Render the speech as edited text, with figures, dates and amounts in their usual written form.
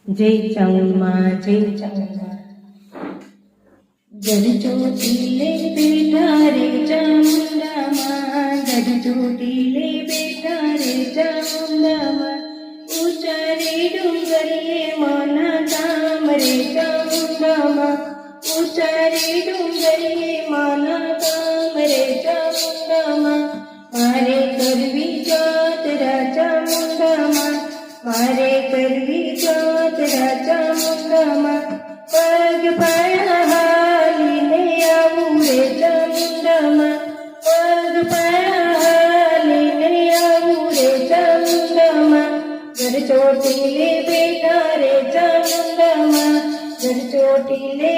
જય ચામુંડા જય ચામુંડા ગઢ ચોટીલે બેઠા રે ચામુંડામાં ગઢ ચોટીલે બેઠા રે ચામુંડામાં ઊંચા રે ડુંગરીએ માના ધામ રે ચામુંડામાં ઊંચા રે ડુંગરીએ માના ધામ રે ચામુંડામાં મારે કરવી જાત્રા ચામુંડામાં મારે કરવી જાત્રા ચામુંડામાં પગ પાયા હાલીને આવું રે ચામુંડામાં પગ પાયા હાલીને આવું રે ચામુંડામાં ઘર ચોટીલે બેઠા રે ચામુંડામાં ઘર ચોટીલે